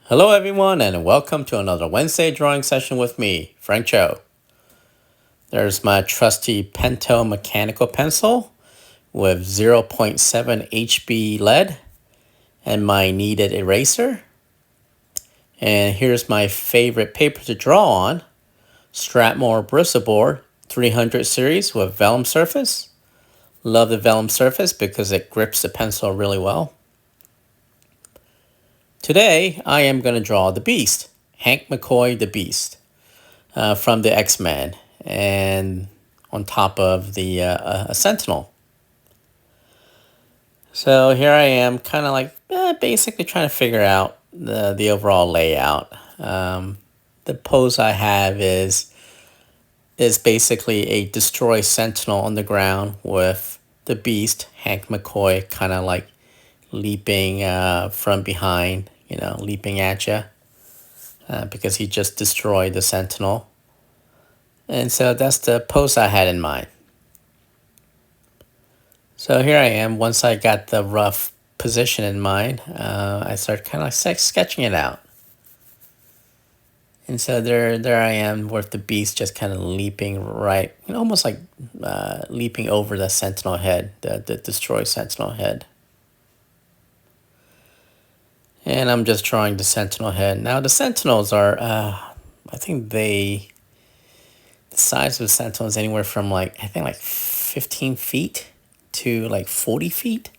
Hello, everyone, and welcome to another Wednesday drawing session with me, Frank Cho. There's my trusty Pentel mechanical pencil with 0.7 HB lead and my kneaded eraser. And here's my favorite paper to draw on, Strathmore Bristolboard 300 series with vellum surface. Love the vellum surface because it grips the pencil really well. Today, I am going to draw the Beast, Hank McCoy the Beast, from the X-Men, and on top of the a Sentinel. So here I am, kind of like basically trying to figure out the overall layout. The pose I have is basically a destroy Sentinel on the ground with the Beast, Hank McCoy, kind of like leaping from behind, leaping at you because he just destroyed the Sentinel. And so that's the pose I had in mind. So here I am. Once I got the rough position in mind, I started kind of like sketching it out. And so there I am with the beast just kind of leaping right, almost like leaping over the Sentinel head, the destroyed Sentinel head. And I'm just drawing the Sentinel head. Now the Sentinels are, I think the size of the Sentinel is anywhere from I think like 15 feet to like 40 feet.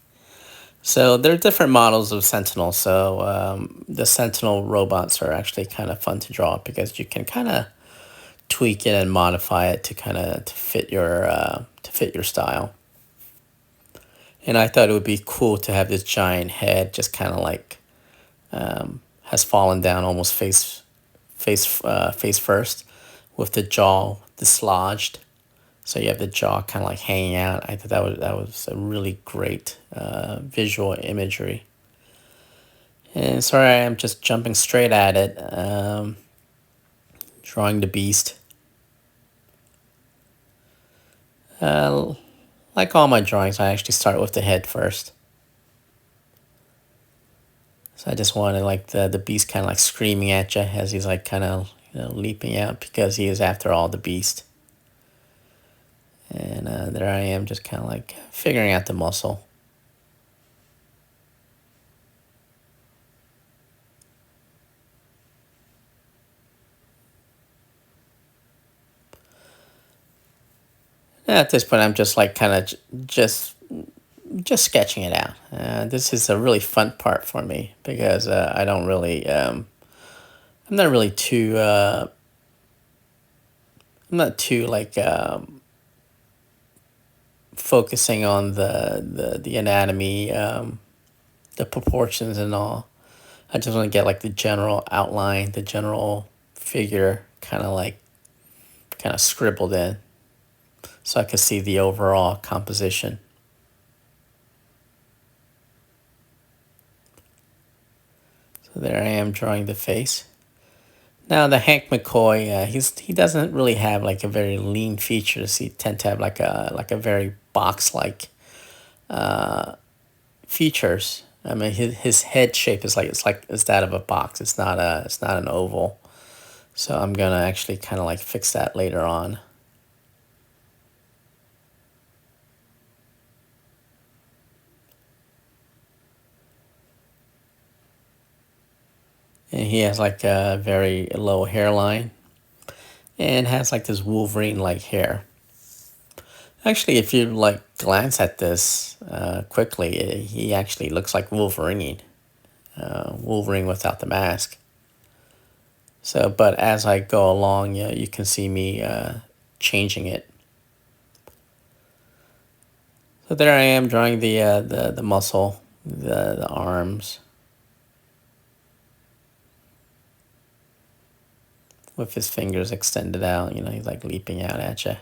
So there are different models of Sentinel. So the Sentinel robots are actually kind of fun to draw because you can kind of tweak it and modify it to kind of to fit your style. And I thought it would be cool to have this giant head just kind of like has fallen down almost face first, with the jaw dislodged. So you have the jaw kind of like hanging out. I thought that was a really great visual imagery. And sorry, I'm just jumping straight at it, drawing the beast. Like all my drawings, I actually start with the head first. So I just wanted like the beast kind of like screaming at you as he's like kind of leaping out because he is after all the beast. And there I am just kind of like figuring out the muscle. At this point, I'm just like kind of just sketching it out. This is a really fun part for me because I don't really, I'm not really too, I'm not too like focusing on the anatomy, the proportions and all. I just want to get like the general outline, the general figure, kind of scribbled in, so I could see the overall composition. So there I am drawing the face. Now the Hank McCoy, he doesn't really have like a very lean features. He tend to have like a very box like features. I mean his head shape is it's that of a box. It's not an oval. So I'm gonna actually kind of like fix that later on. And he has like a very low hairline and has like this Wolverine like hair. Actually, if you like glance at this quickly, he actually looks like Wolverine. Wolverine without the mask. So, but as I go along, yeah, you can see me changing it. So there I am drawing the muscle, the arms, with his fingers extended out. He's like leaping out at you.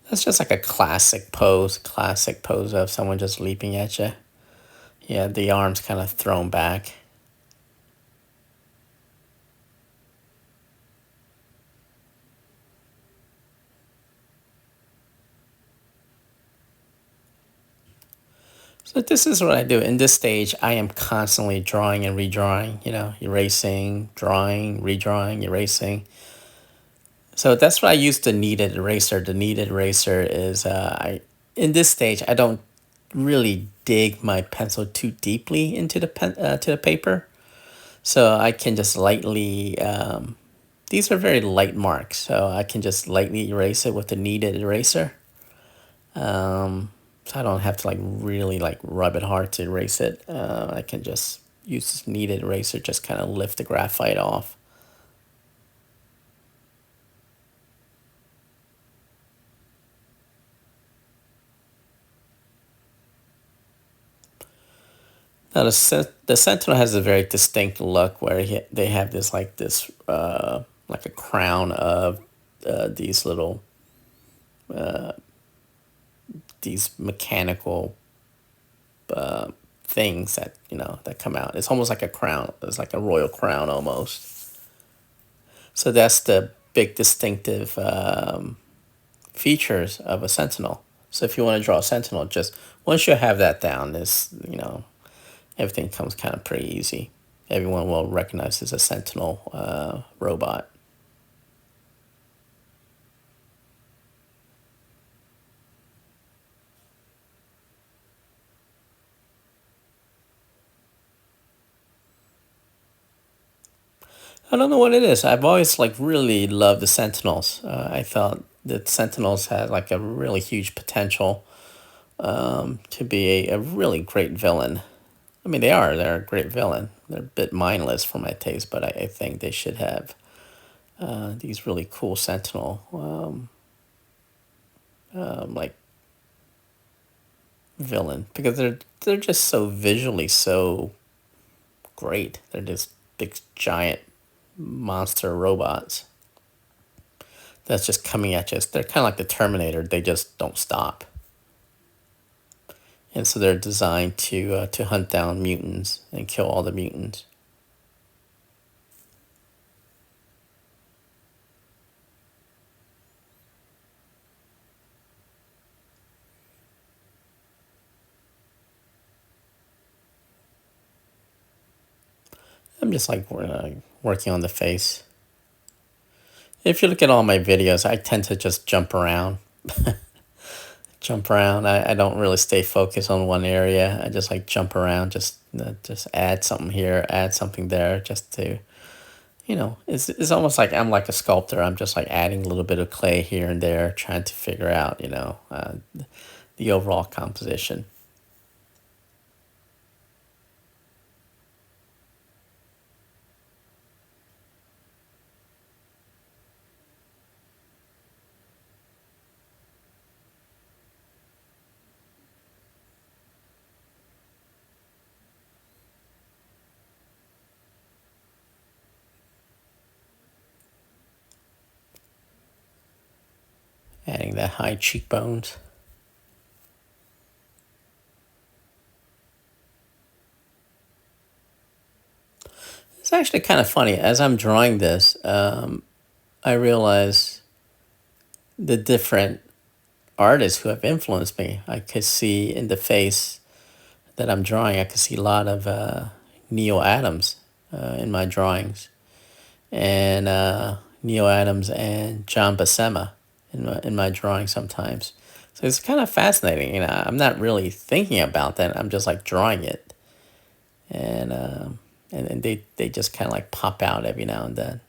That's just like a classic pose of someone just leaping at you. Yeah, the arms kind of thrown back. So this is what I do. In this stage, I am constantly drawing and redrawing, erasing, drawing, redrawing, erasing. So that's why I use the kneaded eraser. The kneaded eraser is, in this stage, I don't really dig my pencil too deeply into to the paper. So I can just lightly, these are very light marks. So I can just lightly erase it with the kneaded eraser. So I don't have to like really like rub it hard to erase it. I can just use this kneaded eraser, just kind of lift the graphite off. Now the Sentinel has a very distinct look where they have this like a crown of these little these mechanical things that that come out. It's almost like a crown. It's like a royal crown almost. So that's the big distinctive features of a Sentinel. So if you want to draw a Sentinel, just once you have that down, this everything comes kind of pretty easy. Everyone will recognize this as a Sentinel robot. I don't know what it is. I've always like really loved the Sentinels. I felt that Sentinels had like a really huge potential to be a really great villain. I mean, they're a great villain. They're a bit mindless for my taste, but I think they should have these really cool Sentinel like villain because they're just so visually so great. They're just big giant monster robots that's just coming at you. They're kind of like the Terminator. They just don't stop, and so they're designed to hunt down mutants and kill all the mutants. I'm just like working on the face. If you look at all my videos, I tend to just jump around. Jump around. I don't really stay focused on one area. I just like jump around, just add something here, add something there, just to, it's almost like I'm like a sculptor. I'm just like adding a little bit of clay here and there, trying to figure out, the overall composition. Adding that high cheekbones. It's actually kind of funny. As I'm drawing this, I realize the different artists who have influenced me. I could see in the face that I'm drawing, I could see a lot of Neil Adams in my drawings, and Neil Adams and John Buscema in my drawing sometimes. So it's kind of fascinating. I'm not really thinking about that. I'm just like drawing it, and and they just kind of like pop out every now and then.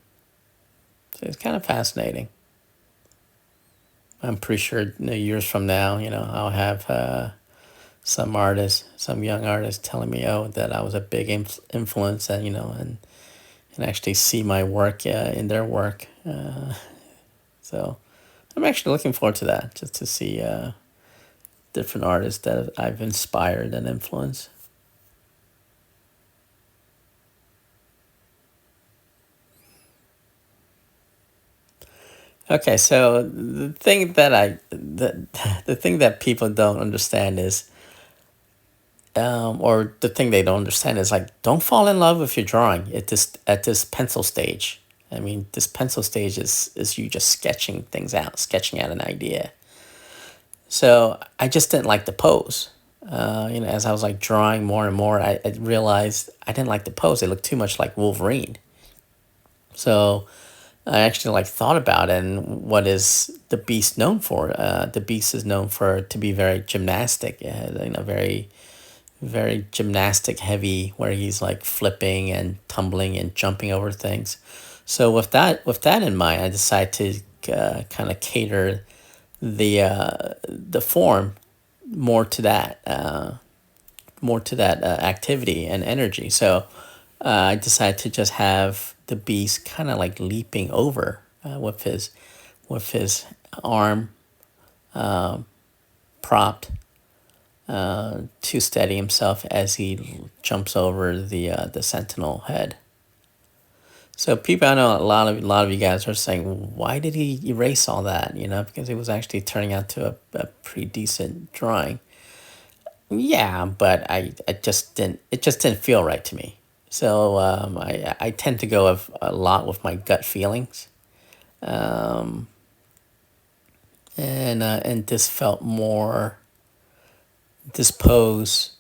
So it's kind of fascinating. I'm pretty sure years from now, I'll have some young artist telling me, oh, that I was a big influence, and and actually see my work in their work. So I'm actually looking forward to that, just to see different artists that I've inspired and influenced. Okay, so the thing that people don't understand is, or the thing they don't understand is like, don't fall in love with your drawing at this pencil stage. I mean, this pencil stage is you just sketching things out, sketching out an idea. So I just didn't like the pose. As I was like drawing more and more, I realized I didn't like the pose. It looked too much like Wolverine. So I actually like thought about it and what is the Beast known for? The Beast is known for to be very gymnastic, very very gymnastic heavy, where he's like flipping and tumbling and jumping over things. So with that in mind, I decided to kind of cater the form more to that activity and energy. So I decided to just have the beast kind of like leaping over with his arm propped to steady himself as he jumps over the sentinel head. So people, I know a lot of you guys are saying, why did he erase all that? Because it was actually turning out to a pretty decent drawing. Yeah, but I just didn't. It just didn't feel right to me. So I tend to go a lot with my gut feelings, and this felt more. This pose,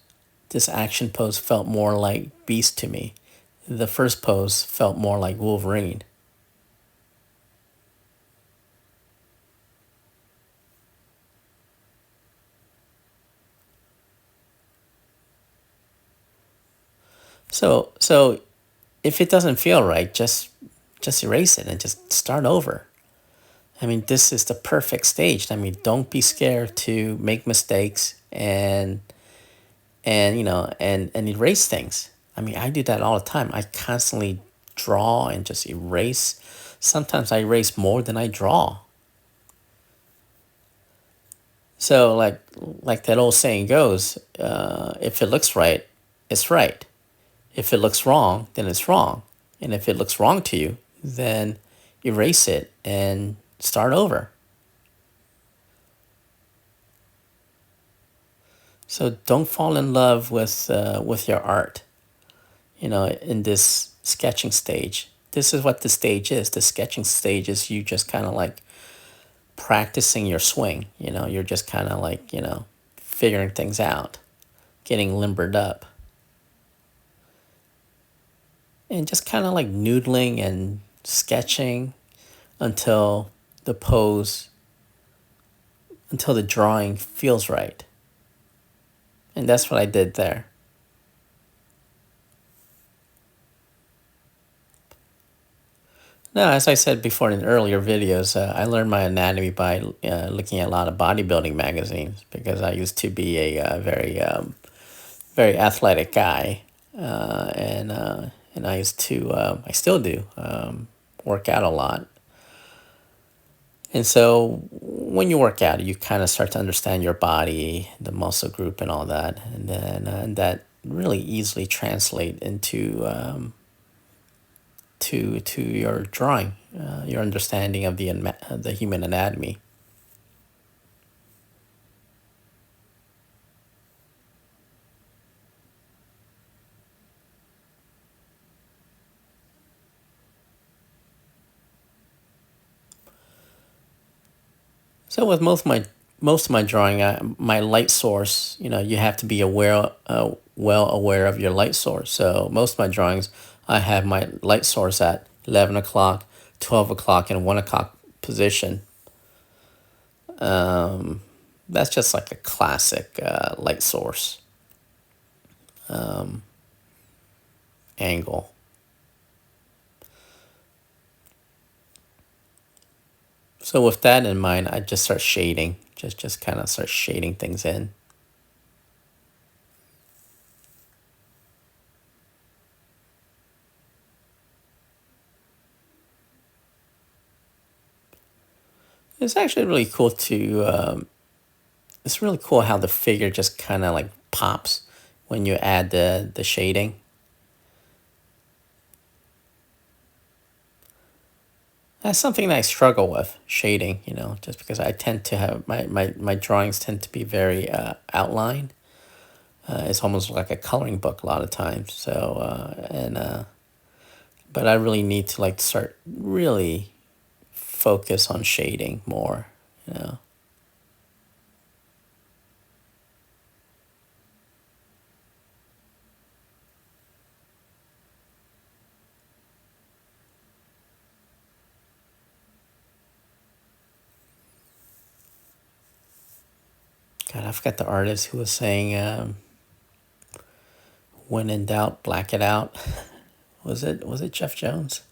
this action pose felt more like Beast to me. The first pose felt more like Wolverine. So if it doesn't feel right, just erase it and just start over. I mean, this is the perfect stage. I mean, don't be scared to make mistakes and erase things. I mean, I do that all the time. I constantly draw and just erase. Sometimes I erase more than I draw. So like that old saying goes, if it looks right, it's right. If it looks wrong, then it's wrong. And if it looks wrong to you, then erase it and start over. So don't fall in love with your art. In this sketching stage. This is what the stage is. The sketching stage is you just kind of like practicing your swing. You're just kind of like, figuring things out, getting limbered up, and just kind of like noodling and sketching until the pose, until the drawing feels right. And that's what I did there. Now, as I said before in earlier videos, I learned my anatomy by looking at a lot of bodybuilding magazines because I used to be a very athletic guy, and I used to I still do work out a lot. And so when you work out, you kind of start to understand your body, the muscle group, and all that, and then and that really easily translate into to your drawing, your understanding of the human anatomy. So with most of my drawing, my light source, you have to be well aware of your light source. So most of my drawings, I have my light source at 11 o'clock, 12 o'clock, and 1 o'clock position. That's just like a classic light source angle. So with that in mind, I just start shading, just kind of start shading things in. It's actually really cool to. It's really cool how the figure just kind of like pops when you add the shading. That's something that I struggle with, shading, just because I tend to have my drawings tend to be very outline. It's almost like a coloring book a lot of times. So, but I really need to like start really focus on shading more, you know. God, I forgot the artist who was saying, "When in doubt, black it out." Was it Jeff Jones?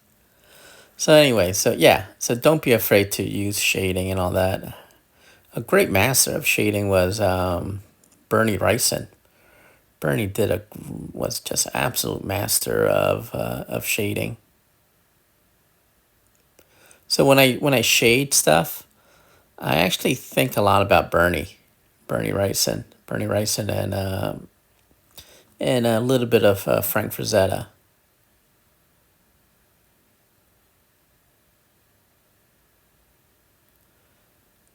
So anyway, so yeah, so don't be afraid to use shading and all that. A great master of shading was Bernie Wrightson. Bernie was just absolute master of shading. So when I shade stuff, I actually think a lot about Bernie Wrightson, and a little bit of Frank Frazetta.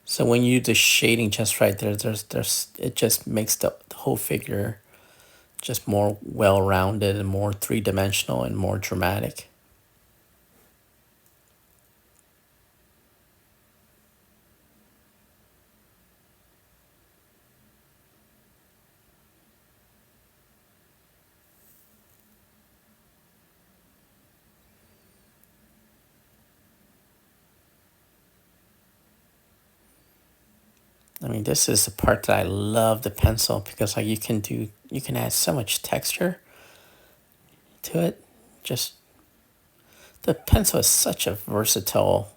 So when you do the shading just right there's it just makes the whole figure just more well rounded and more three dimensional and more dramatic. I mean, this is the part that I love the pencil because like you can add so much texture to it. Just the pencil is such a versatile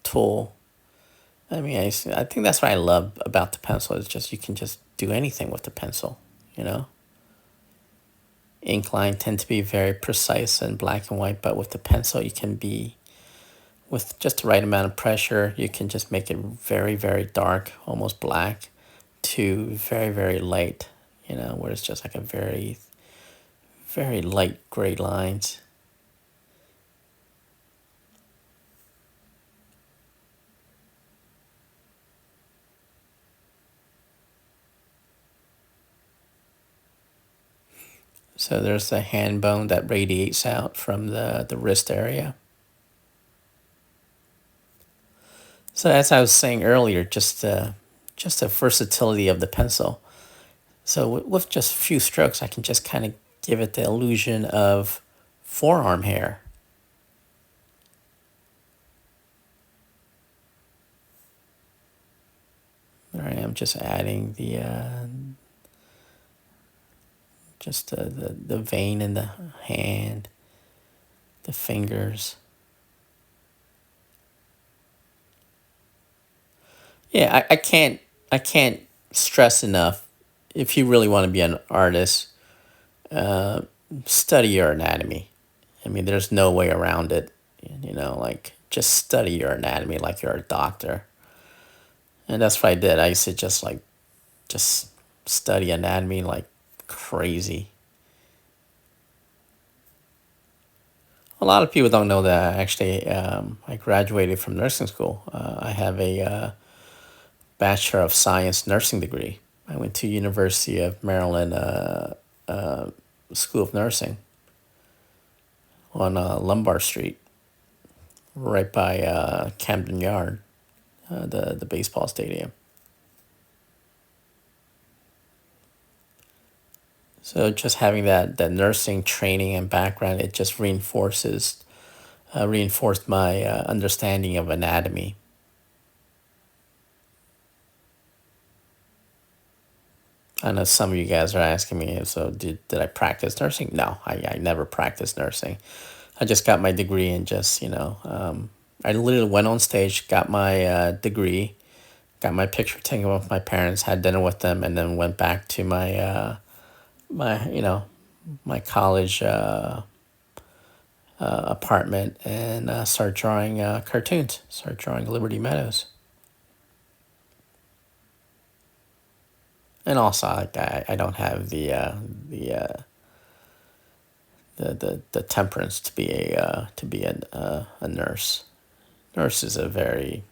tool. I mean, I think that's what I love about the pencil is just you can just do anything with the pencil, you know? Ink line tend to be very precise and black and white, but with the pencil you can be with just the right amount of pressure, you can just make it very, very dark, almost black, to very, very light, where it's just like a very, very light gray lines. So there's the hand bone that radiates out from the wrist area. So as I was saying earlier, just the versatility of the pencil. So with just a few strokes, I can just kind of give it the illusion of forearm hair. There I am just adding the vein in the hand, the fingers. Yeah, I can't stress enough. If you really want to be an artist, study your anatomy. I mean, there's no way around it. Like just study your anatomy like you're a doctor. And that's what I did. I used to just study anatomy like crazy. A lot of people don't know that actually I graduated from nursing school. I have a Bachelor of Science nursing degree. I went to University of Maryland School of Nursing on Lombard Street, right by Camden Yard, the baseball stadium. So just having that nursing training and background, it just reinforced my understanding of anatomy. I know some of you guys are asking me, so did I practice nursing? No, I never practiced nursing. I just got my degree and just, I literally went on stage, got my degree, got my picture taken with my parents, had dinner with them, and then went back to my college apartment and start drawing cartoons, start drawing Liberty Meadows. And also, like, I don't have the temperance to be a nurse. Nurse is a very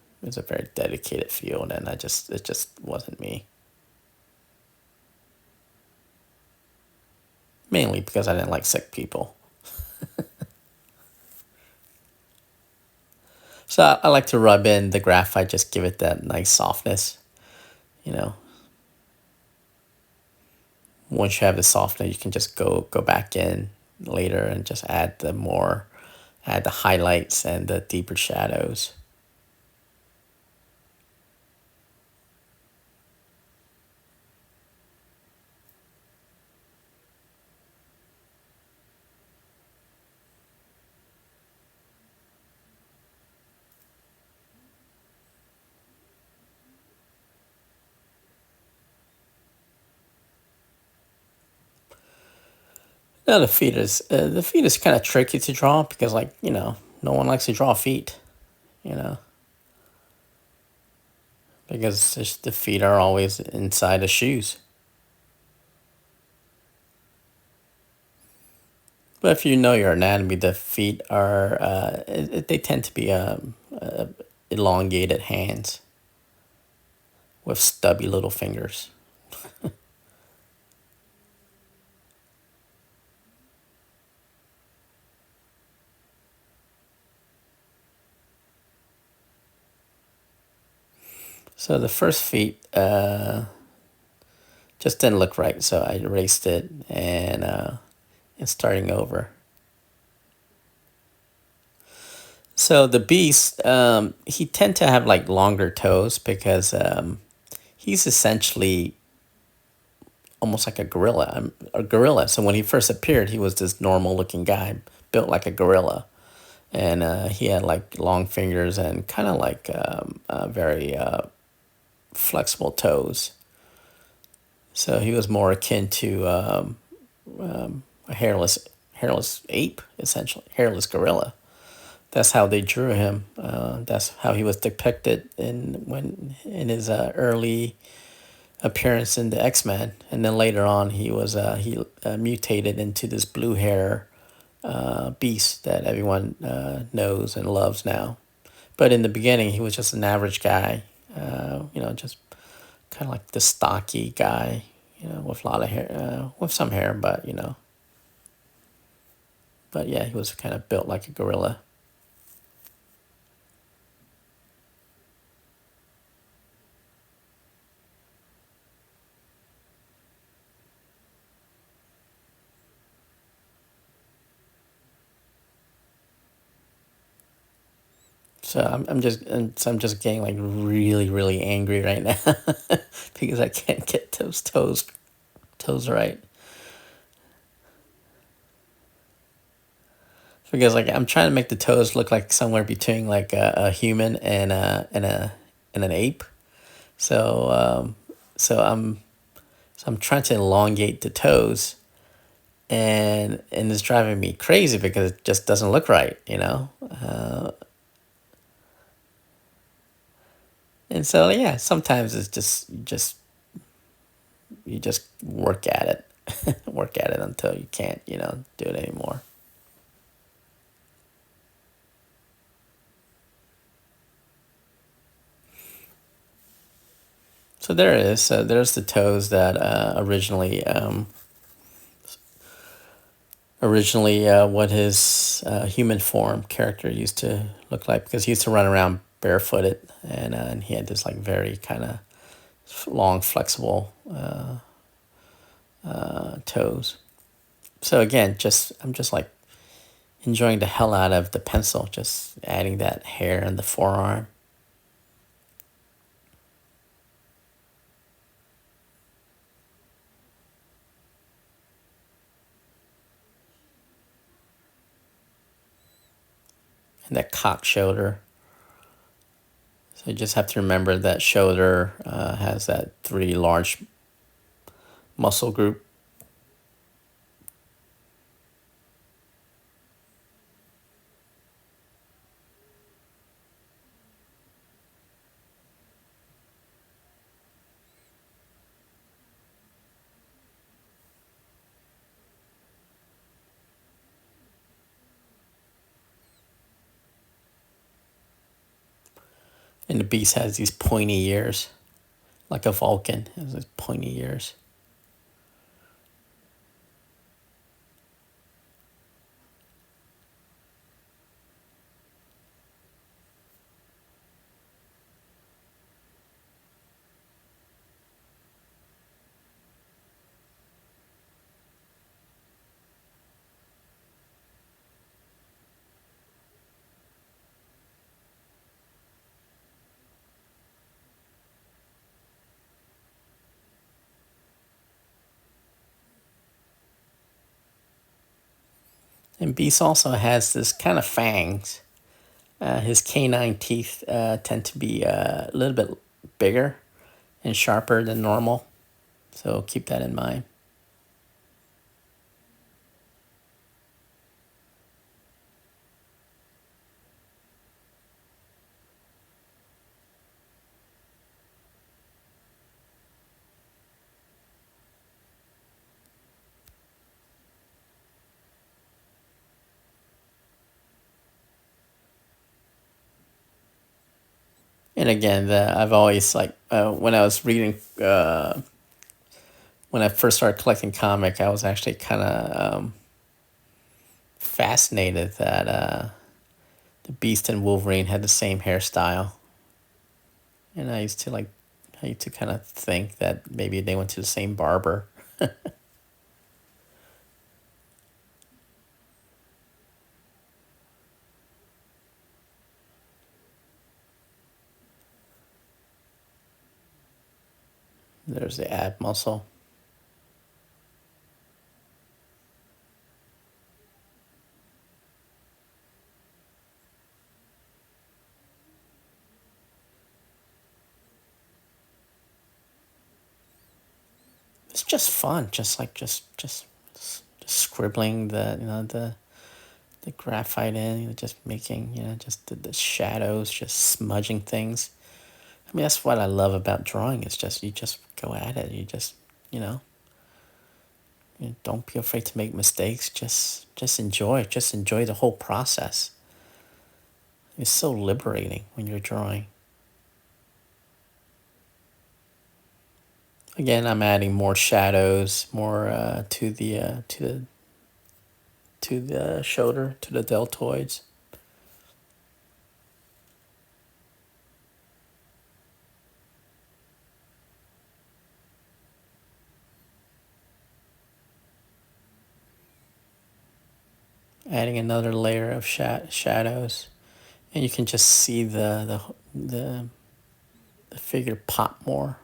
dedicated field, and it just wasn't me. Mainly because I didn't like sick people. So I like to rub in the graphite, just give it that nice softness. You know, once you have the softness, you can just go back in later and just add the highlights and the deeper shadows. No, the feet is kind of tricky to draw because, like, no one likes to draw feet. You know, because the feet are always inside the shoes. But if you know your anatomy, the feet are they tend to be elongated hands with stubby little fingers. So the first feet just didn't look right, so I erased it and starting over. So the beast, he tend to have like longer toes because he's essentially almost like a gorilla. A gorilla. So when he first appeared, he was this normal looking guy, built like a gorilla, and he had like long fingers and kind of like very flexible toes. So he was more akin to a hairless ape, essentially, hairless gorilla. That's how they drew him. That's how he was depicted in his early appearance in the X Men, and then later on he mutated into this blue hair beast that everyone knows and loves now. But in the beginning, he was just an average guy, just kind of like the stocky guy, with a lot of hair, with some hair, but but yeah, he was kind of built like a gorilla. So I'm just getting like really really angry right now because I can't get those toes right. Because like I'm trying to make the toes look like somewhere between like a human and an ape. So so I'm trying to elongate the toes, and it's driving me crazy because it just doesn't look right. And so yeah, sometimes it's just work at it, work at it until you can't do it anymore. So there it is. So there's the toes that originally what his human form character used to look like because he used to run around barefooted and he had this like very kind of long flexible toes. So again, just I'm just like enjoying the hell out of the pencil, just adding that hair in the forearm. And that cock shoulder. So you just have to remember that shoulder has that three large muscle group. And the beast has these pointy ears, like a Vulcan has these pointy ears. And beast also has this kind of fangs. His canine teeth tend to be a little bit bigger and sharper than normal. So keep that in mind. And again, I've always like when I was reading when I first started collecting comic, I was actually kind of fascinated that the Beast and Wolverine had the same hairstyle, and I used to kind of think that maybe they went to the same barber. There's the ab muscle. It's just fun, just like just scribbling the graphite in, just making just the shadows, just smudging things. I mean, that's what I love about drawing. It's just you just go at it. You just you know don't be afraid to make mistakes. Just enjoy. Just enjoy the whole process. It's so liberating when you're drawing. Again, I'm adding more shadows, more to the shoulder, to the deltoids. Adding another layer of shadows, and you can just see the the figure pop more.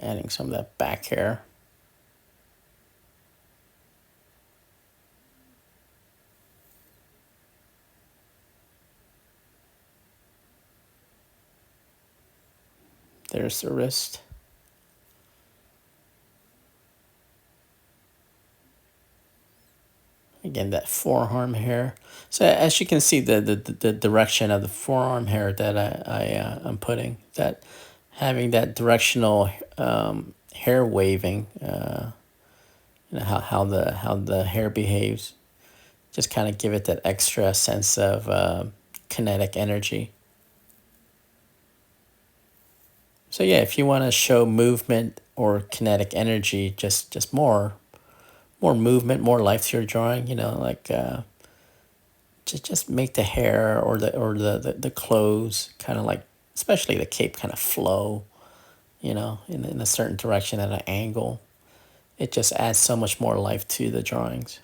Adding some of that back hair. There's the wrist. Again, that forearm hair. So as you can see, the direction of the forearm hair that I'm putting, that having that directional hair waving, how the hair behaves, just kind of give it that extra sense of kinetic energy. So yeah, if you want to show movement or kinetic energy, just more movement, more life to your drawing. Like just make the hair or the clothes kind of like, especially the cape, kind of flow. In a certain direction at an angle. It just adds so much more life to the drawings.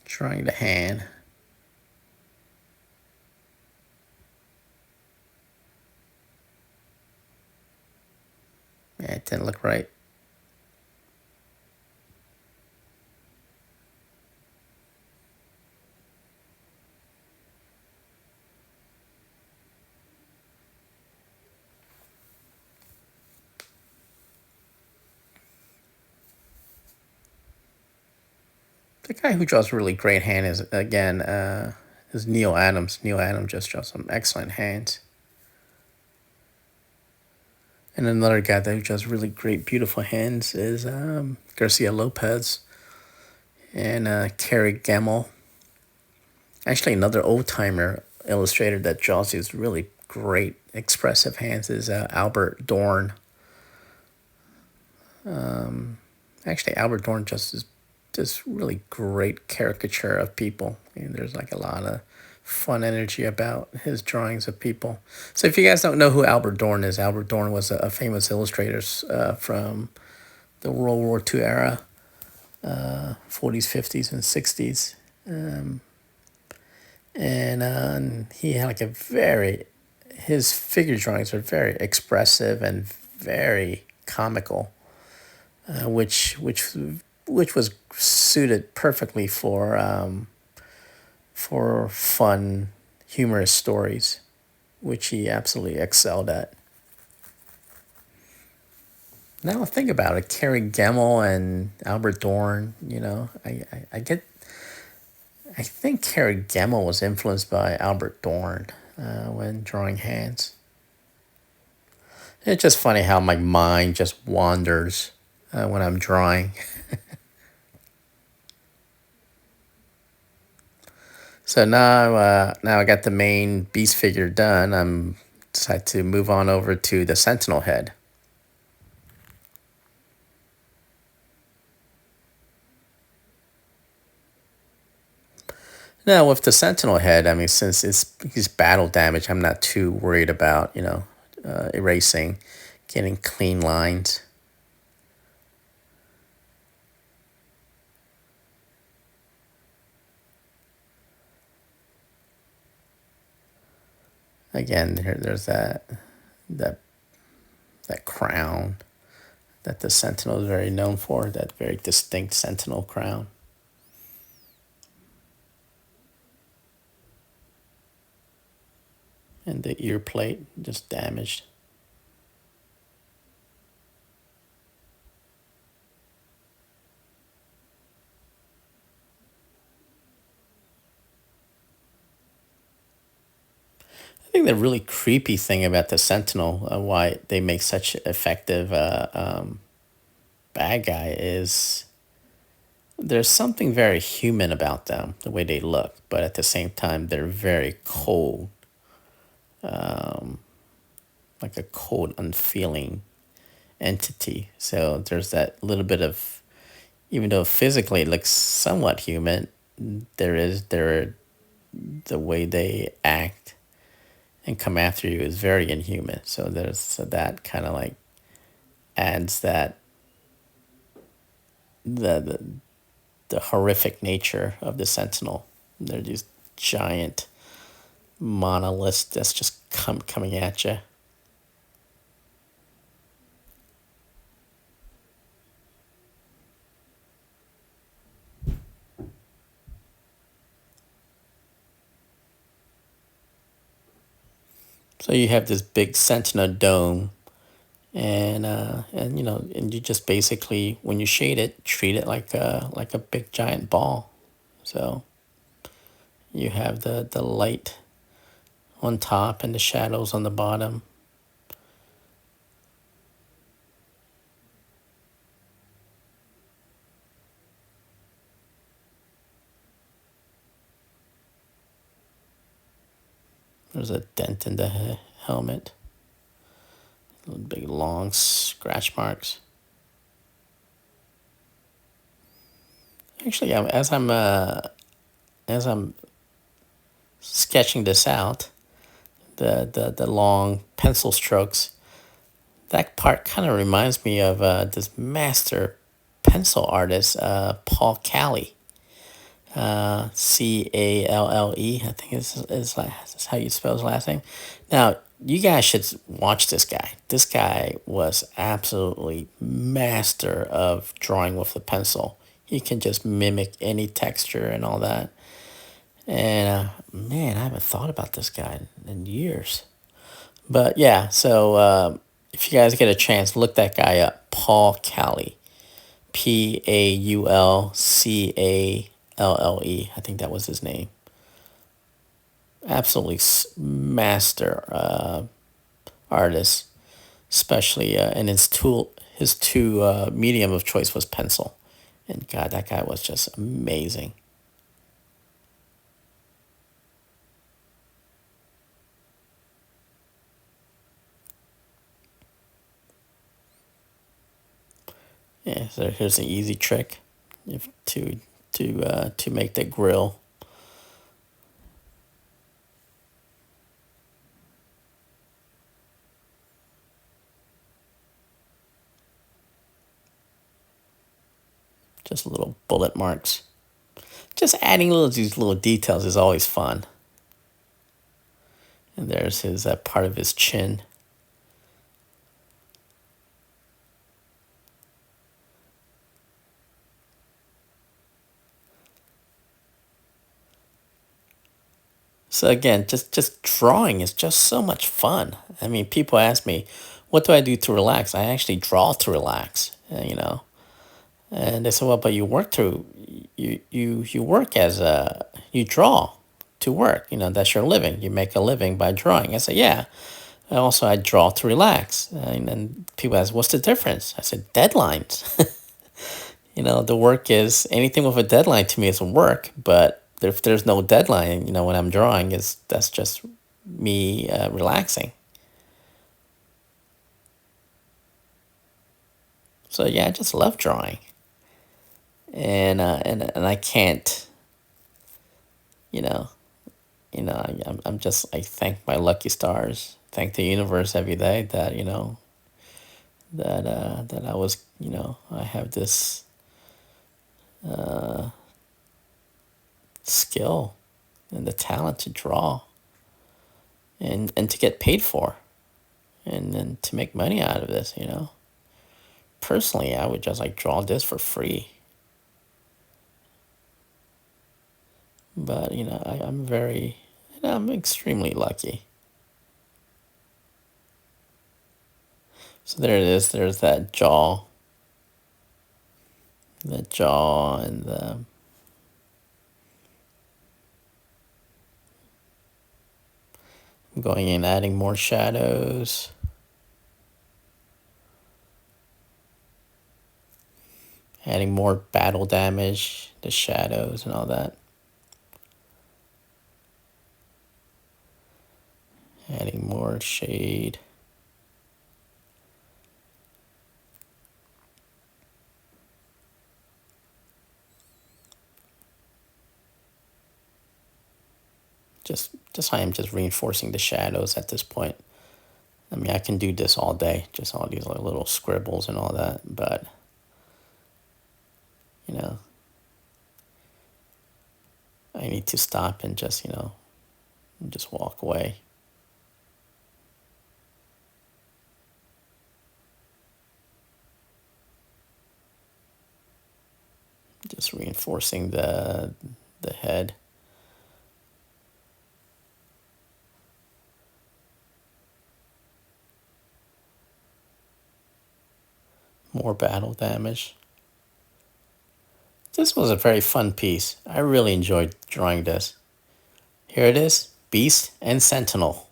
Drawing the hand. Yeah, it didn't look right. The guy who draws really great hand is again is Neil Adams. Neil Adams just draws some excellent hands. And another guy that does really great, beautiful hands is Garcia Lopez and Kerry Gamble. Actually, another old timer illustrator that draws these really great, expressive hands is Albert Dorn. Actually, Albert Dorn just is just really great caricature of people. And there's like a lot of fun energy about his drawings of people. So if you guys don't know who Albert Dorn is, Albert Dorn was a famous illustrator from the World War II era, 40s, 50s, and 60s. And he had like a very, his figure drawings are very expressive and very comical, which was suited perfectly for fun, humorous stories, which he absolutely excelled at. Now think about it, Kerry Gemmel and Albert Dorn. I think Kerry Gemmel was influenced by Albert Dorn when drawing hands. It's just funny how my mind just wanders when I'm drawing. So now I got the main beast figure done. I'm decided to move on over to the Sentinel head. Now with the Sentinel head, I mean, since he's battle damage, I'm not too worried about erasing, getting clean lines. Again, there's that that crown that the Sentinel is very known for. That very distinct Sentinel crown. And the ear plate just damaged. I think the really creepy thing about the Sentinel, why they make such effective bad guy, is there's something very human about them, the way they look, but at the same time they're very cold, like a cold, unfeeling entity. So there's that little bit of, even though physically it looks somewhat human, there the way they act and come after you is very inhuman. So that kind of like adds that the the horrific nature of the Sentinel. They're these giant monoliths that's just coming at you. So you have this big Sentinel dome, and you just basically, when you shade it, treat it like a big giant ball. So you have the light on top and the shadows on the bottom. There's a dent in the helmet. Big long scratch marks. Actually, as I'm sketching this out, the long pencil strokes, that part kind of reminds me of this master pencil artist, Paul Calle. Calle, I think is how you spell his last name. Now, you guys should watch this guy. This guy was absolutely master of drawing with the pencil. He can just mimic any texture and all that. And man, I haven't thought about this guy in years. But yeah, so if you guys get a chance, look that guy up. Paul Calle. Paulcalle. I think that was his name. Absolutely master artist. especially and his two medium of choice was pencil, and God, that guy was just amazing. Yeah, so here's an easy trick, if to make the grill. Just little bullet marks. Just adding these little details is always fun. And there's his part of his chin. So again, just drawing is just so much fun. I mean, people ask me, "What do I do to relax?" I actually draw to relax. And they say, "Well, but you work to you work as a you draw to work. That's your living. You make a living by drawing." I say, "Yeah." And also, I draw to relax. And then people ask, "What's the difference?" I said, "Deadlines." The work is anything with a deadline to me is work, but if there's no deadline, when I'm drawing, is that's just me relaxing. So yeah, I just love drawing, and I can't, you know, I thank my lucky stars, thank the universe every day that that I was, I have this skill and the talent to draw and to get paid for and then to make money out of this. Personally, I would just like draw this for free. But I'm very, I'm extremely lucky. So there it is. There's that jaw, and going in, adding more shadows, adding more battle damage, the shadows and all that. Adding more shade. Just I am just reinforcing the shadows at this point. I mean, I can do this all day, just all these little scribbles and all that, but you know, I need to stop and just walk away. Just reinforcing the head. More battle damage. This was a very fun piece. I really enjoyed drawing this. Here it is, Beast and Sentinel.